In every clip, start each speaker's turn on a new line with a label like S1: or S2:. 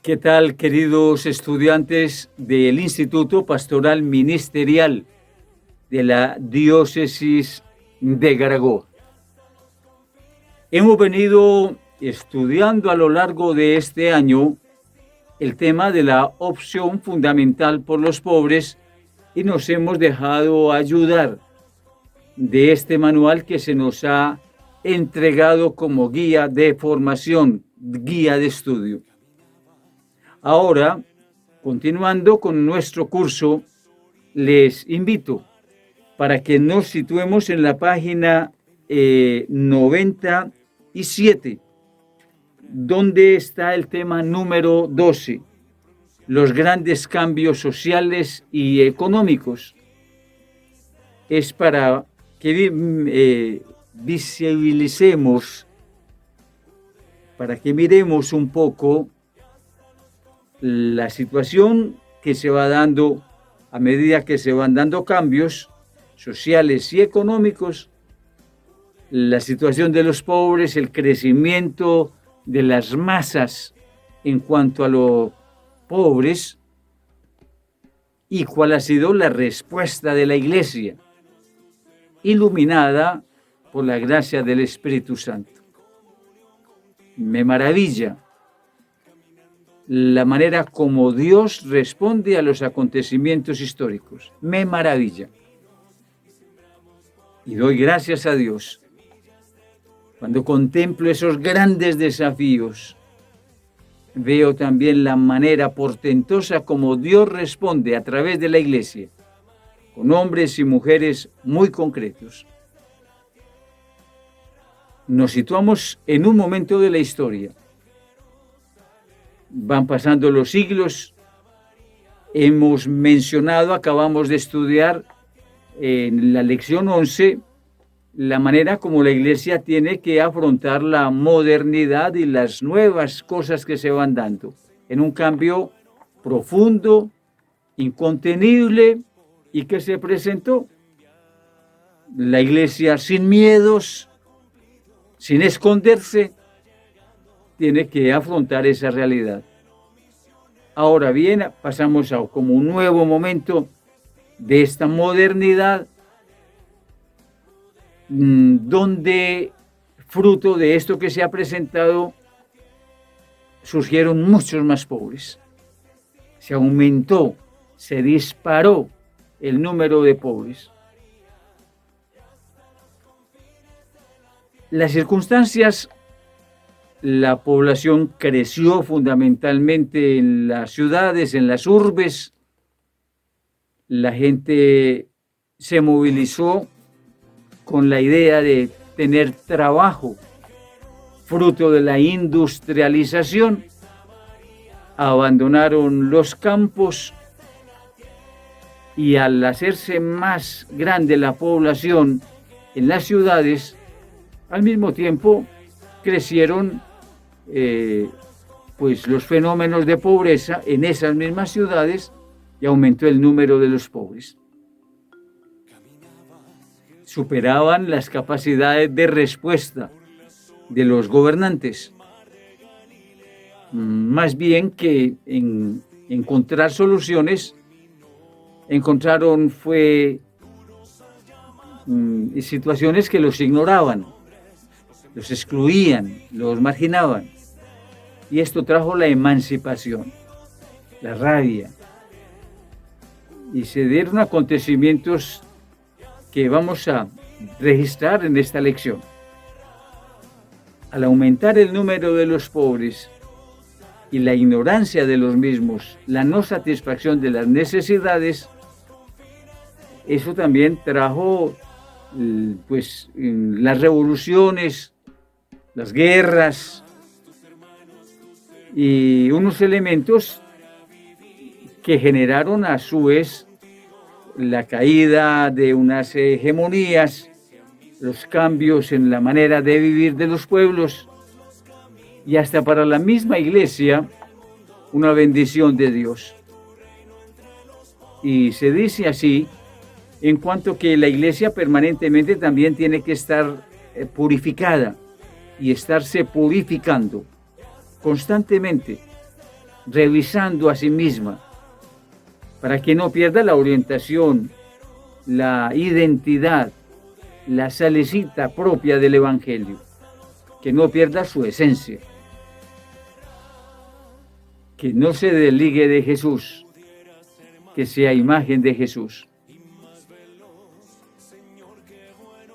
S1: ¿Qué tal, queridos estudiantes del Instituto Pastoral Ministerial de la Diócesis de Garagó? Hemos venido estudiando a lo largo de este año el tema de la opción fundamental por los pobres y nos hemos dejado ayudar de este manual que se nos ha entregado como guía de formación, guía de estudio. Ahora, continuando con nuestro curso, les invito para que nos situemos en la página 97, donde está el tema número 12, los grandes cambios sociales y económicos. Es para que visibilicemos, para que miremos un poco la situación que se va dando a medida que se van dando cambios sociales y económicos, la situación de los pobres, el crecimiento de las masas en cuanto a los pobres y cuál ha sido la respuesta de la Iglesia, iluminada por la gracia del Espíritu Santo. Me maravilla la manera como Dios responde a los acontecimientos históricos. Me maravilla. Y doy gracias a Dios cuando contemplo esos grandes desafíos. Veo también la manera portentosa como Dios responde a través de la Iglesia, con hombres y mujeres muy concretos. Nos situamos en un momento de la historia. Van pasando los siglos, acabamos de estudiar en la lección 11, la manera como la Iglesia tiene que afrontar la modernidad y las nuevas cosas que se van dando, en un cambio profundo, incontenible, y que se presentó. La Iglesia sin miedos, sin esconderse, tiene que afrontar esa realidad. Ahora bien, pasamos a como un nuevo momento de esta modernidad, donde fruto de esto que se ha presentado surgieron muchos más pobres. Se aumentó, se disparó el número de pobres. Las circunstancias, la población creció fundamentalmente en las ciudades, en las urbes. La gente se movilizó con la idea de tener trabajo, fruto de la industrialización. Abandonaron los campos y al hacerse más grande la población en las ciudades, al mismo tiempo crecieron pues los fenómenos de pobreza en esas mismas ciudades y aumentó el número de los pobres. Superaban las capacidades de respuesta de los gobernantes. Más bien que en encontrar soluciones, encontraron situaciones que los ignoraban, los excluían, los marginaban. Y esto trajo la emancipación, la rabia. Y se dieron acontecimientos que vamos a registrar en esta lección. Al aumentar el número de los pobres y la ignorancia de los mismos, la no satisfacción de las necesidades, eso también trajo pues las revoluciones, las guerras y unos elementos que generaron a su vez la caída de unas hegemonías, los cambios en la manera de vivir de los pueblos y hasta para la misma Iglesia una bendición de Dios. Y se dice así en cuanto que la Iglesia permanentemente también tiene que estar purificada y estarse purificando constantemente revisando a sí misma, para que no pierda la orientación, la identidad, la salecita propia del Evangelio, que no pierda su esencia, que no se desligue de Jesús, que sea imagen de Jesús.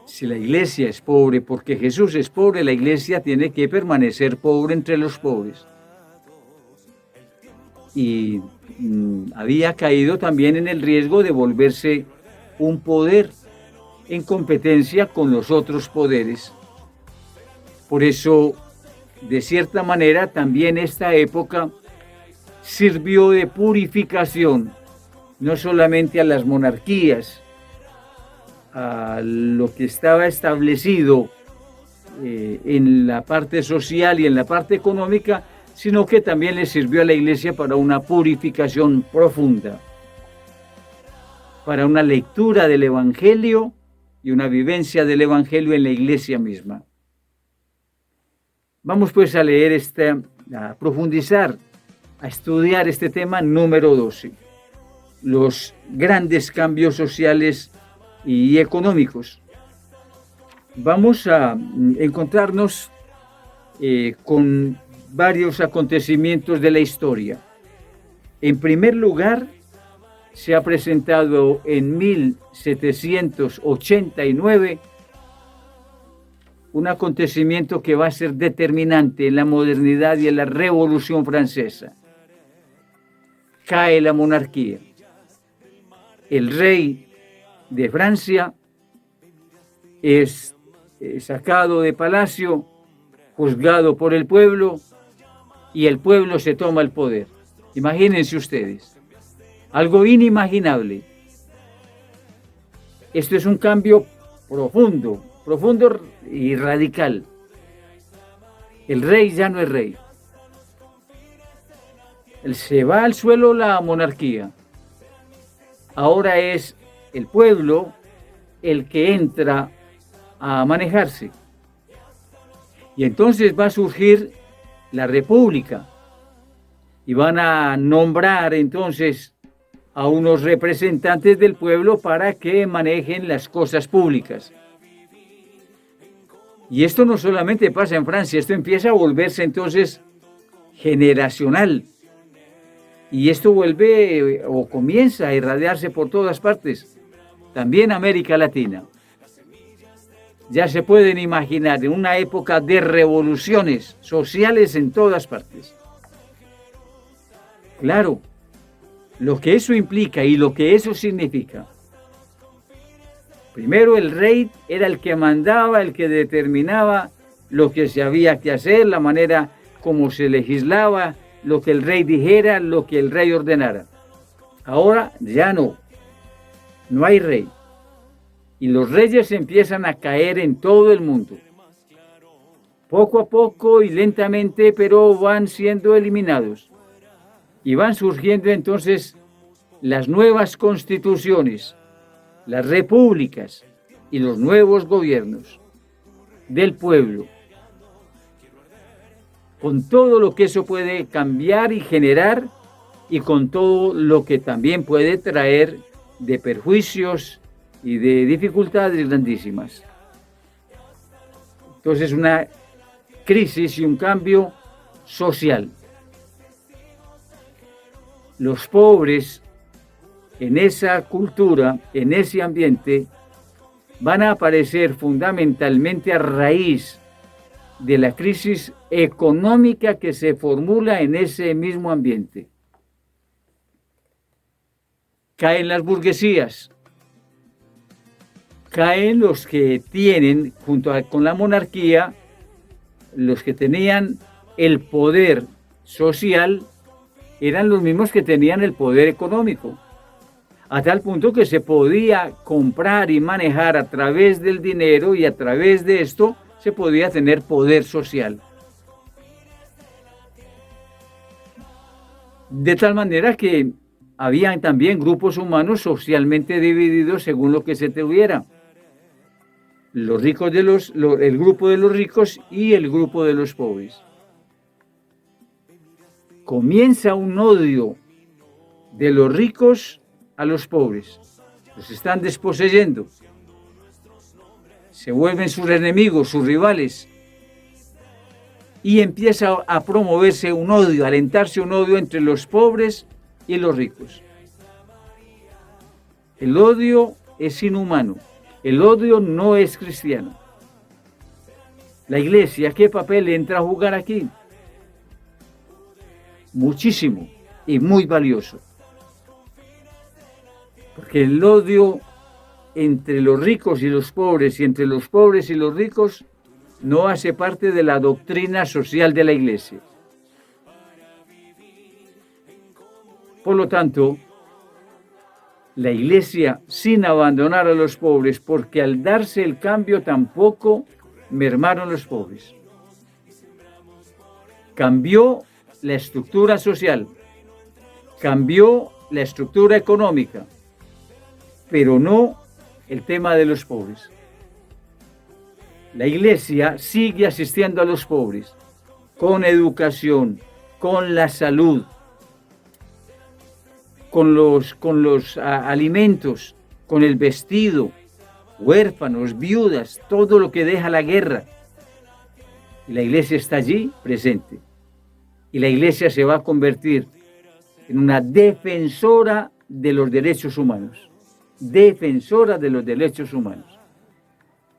S1: Si la iglesia es pobre porque Jesús es pobre, la iglesia tiene que permanecer pobre entre los pobres. Y había caído también en el riesgo de volverse un poder en competencia con los otros poderes. Por eso, de cierta manera, también esta época sirvió de purificación, no solamente a las monarquías, a lo que estaba establecido en la parte social y en la parte económica, sino que también le sirvió a la iglesia para una purificación profunda, para una lectura del Evangelio y una vivencia del Evangelio en la iglesia misma. Vamos pues a leer a profundizar, a estudiar este tema número 12, los grandes cambios sociales y económicos. Vamos a encontrarnos con varios acontecimientos de la historia. En primer lugar, se ha presentado en 1789 un acontecimiento que va a ser determinante en la modernidad y en la Revolución Francesa. Cae la monarquía. El rey de Francia es sacado de palacio, juzgado por el pueblo, y el pueblo se toma el poder. Imagínense ustedes, algo inimaginable. Esto es un cambio profundo y radical. El rey ya no es rey. Se va al suelo la monarquía. Ahora es el pueblo el que entra a manejarse. Y entonces va a surgir la república. Y van a nombrar entonces a unos representantes del pueblo para que manejen las cosas públicas. Y esto no solamente pasa en Francia, esto empieza a volverse entonces generacional. Y esto vuelve o comienza a irradiarse por todas partes, también América Latina. Ya se pueden imaginar en una época de revoluciones sociales en todas partes. Claro, lo que eso implica y lo que eso significa. Primero, el rey era el que mandaba, el que determinaba lo que se había que hacer, la manera como se legislaba, lo que el rey dijera, lo que el rey ordenara. Ahora ya no hay rey. Y los reyes empiezan a caer en todo el mundo. Poco a poco y lentamente, pero van siendo eliminados. Y van surgiendo entonces las nuevas constituciones, las repúblicas y los nuevos gobiernos del pueblo, con todo lo que eso puede cambiar y generar y con todo lo que también puede traer de perjuicios y de dificultades grandísimas. Entonces, una crisis y un cambio social. Los pobres en esa cultura, en ese ambiente, van a aparecer fundamentalmente a raíz de la crisis económica que se formula en ese mismo ambiente. Caen las burguesías, caen los que tienen, junto con la monarquía, los que tenían el poder social, eran los mismos que tenían el poder económico, a tal punto que se podía comprar y manejar a través del dinero y a través de esto se podía tener poder social. De tal manera que había también grupos humanos socialmente divididos según lo que se tuviera. Los ricos el grupo de los ricos y el grupo de los pobres. comienza un odio de los ricos a los pobres. Los están desposeyendo. Se vuelven sus enemigos, sus rivales. Y empieza a promoverse un odio, a alentarse un odio entre los pobres y los ricos. El odio es inhumano. El odio no es cristiano. La iglesia, ¿qué papel entra a jugar aquí? Muchísimo y muy valioso. Porque el odio entre los ricos y los pobres y entre los pobres y los ricos no hace parte de la doctrina social de la iglesia. Por lo tanto, la iglesia, sin abandonar a los pobres, porque al darse el cambio tampoco mermaron los pobres. Cambió la estructura social, cambió la estructura económica, pero no el tema de los pobres. La iglesia sigue asistiendo a los pobres con educación, con la salud, con los alimentos, con el vestido, huérfanos, viudas, todo lo que deja la guerra. Y la iglesia está allí presente. Y la iglesia se va a convertir en una defensora de los derechos humanos. Defensora de los derechos humanos.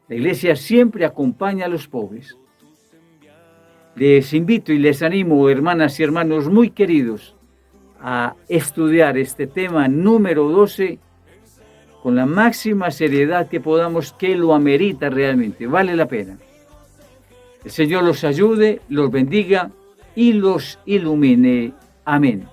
S1: La iglesia siempre acompaña a los pobres. Les invito y les animo, hermanas y hermanos muy queridos, a estudiar este tema número 12 con la máxima seriedad que podamos, que lo amerita realmente, vale la pena. El Señor los ayude, los bendiga y los ilumine. Amén.